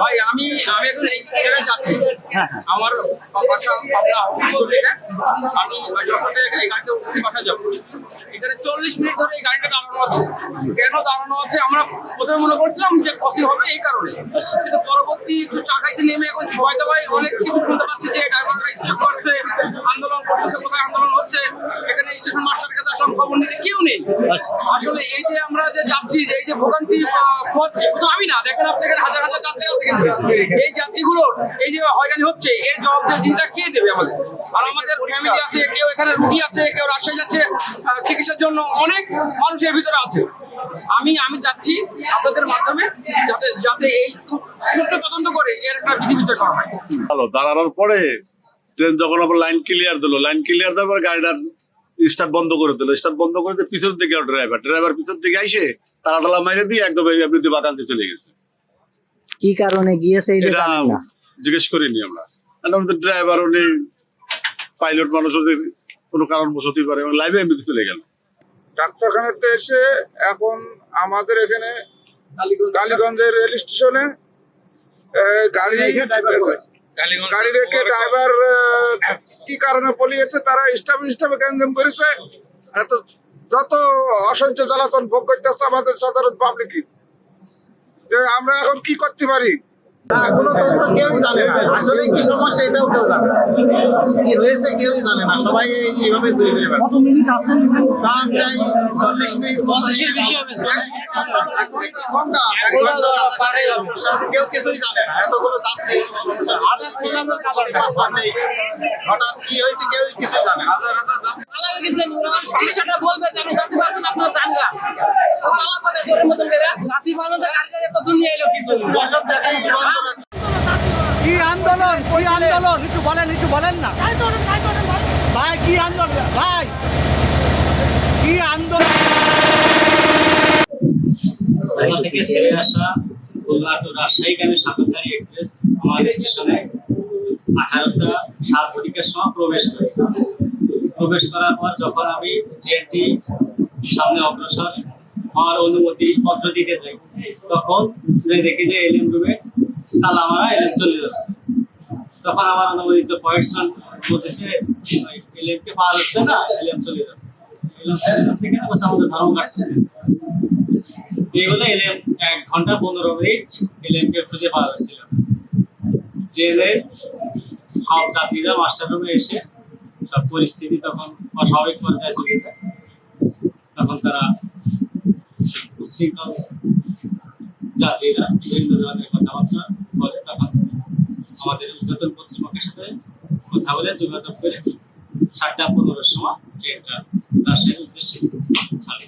ভাই আমি এখন এই জায়গায় যাচ্ছি। আমার বাসা পাবনা থেকে আমি যখন এই গাড়িতে উঠছি বাসা যাবো। এখানে 40 মিনিট ধরে এই গাড়িটা দাঁড়ানো আছে। কেন দাঁড়ানো আছে আমরা প্রথমে মনে করছিলাম যে কফি হবে এই কারণে, কিন্তু পরবর্তী একটু চা খাইতে নেমে এখন সবাই অনেক কিছু শুনতে পাচ্ছি যে ড্রাইভাররা স্টপ করছে, আন্দোলন করতেছে, কোথায় আন্দোলন হচ্ছে। এখানে স্টেশন মাস্টারের কাছে আসলাম, খবর নিতে কেউ নেই। আসলে এই যে আমরা যে যাচ্ছি, যে এই যে ভোগান্তি হচ্ছে, তো আমি না দেখেন আপনি এখানে হাজার হাজার যাত্রী আছে, কিন্তু এই যাত্রীগুলোর এই যে হয়রানি হচ্ছে এর জবাবদিহিটা কে দেবে আমাদের? আর আমাদের ফ্যামিলি আছে, কেউ এখানে রুগী আছে, কেউ রাজশাহী যাচ্ছে চিকিৎসার জন্য, অনেক মানুষের ভিতরে আছে। আমি চাচ্ছি আপনাদের মাধ্যমে যাতে এই সুষ্ঠু তদন্ত করে এর একটা বিধি বিচার করা হয়। ভালো দাঁড়ানোর পরে ট্রেন যখন আবার লাইন ক্লিয়ার দেওয়ার পরে গাড়িটার স্টার্ট বন্ধ করে দিল। স্টার্ট বন্ধ করে দিয়ে পিছন দিকে ড্রাইভার পিছন দিকে আইসে তারা টালা মাইরে দিয়ে একদম এমনিতে বাগানতে চলে গেছে। কি কারণে গিয়েছে এটা জিজ্ঞেস করিনি আমরা। আমাদের ড্রাইভার উনি পাইলট মানুষ, ওদের কোনো কারণ বসতেই পারে, লাইভে এমনিতে চলে গেল। ডাক্তারখানাতে এসে এখন আমাদের এখানে কালীগঞ্জের রেল স্টেশনে গাড়ি রেখে ড্রাইভার কি কারণে পলিয়েছে, তারা স্টাফে গ্যাঞ্জাম করেছে। যত অসহ্য জ্বালাতন ভোগ করতেছে আমাদের সাধারণ পাবলিক। যে আমরা এখন কি করতে পারি এখনো তথ্য কেউই জানে না, আসলে কি সমস্যা এটাও কেউ জানে না, কি হয়েছে কেউই জানে না, সবাই এইভাবে ঘুরে ঘুরে বেড়াচ্ছে। তা প্রায় 40 মিনিট 40-এর বেশি হবে, কেউ কিছুই জানে না। এতগুলো যাত্রী হঠাৎ কি হয়েছে কেউ কিছুই জানে না। সমস্যাটা বলবে যে আমি জানতে পারবো না, আপনারা জানগা সাথী মানুষের গাড়ি এত দুনিয়া এলো কিছু কি আন্দোলন একটু বলেন না ভাই, কি আন্দোলন ভাই, কি আন্দোলন? থেকে ছেড়ে আসা খুলনা টু রাজশাহীগামী সাততারি এক্সপ্রেস আমার স্টেশনে 18টা 7 ঘটিকার সময় প্রবেশ করার পর যখন আমি ট্রেনটি সামনে অগ্রসর হওয়ার অনুমতি পত্র দিতে যাই, তখন দেখি যে এলএম রুমে তালা মারা, এলএম চলে যাচ্ছে। তখন আমার অনুমোদিত পয়েন্টসম্যান বলতেছে এলএম কে পাওয়া যাচ্ছে না, এলএম চলে যাচ্ছে। এলএম চলে যাচ্ছে কেন? বলছে আমাদের ধর্মঘট চলতেছে। এই বলে এলএম 1 ঘন্টা 15 মিনিট এলএম কে খুঁজে পাওয়া যাচ্ছিল। ট্রেনে সব যাত্রীরা মাস্টার রুমে এসে সব পরিস্থিতি তখন অস্বাভাবিক পর্যায়ে চলে যায়। তখন তারা উচ্ছৃঙ্খল যাত্রীরা বিভিন্ন ধরনের কথাবার্তা বলে। তখন আমাদের ঊর্ধ্বতন কর্তৃপক্ষের সাথে কথা বলে যোগাযোগ করে 7টা 15-র সময় ট্রেনটা রাজশাহীর উদ্দেশ্যে ছাড়ে।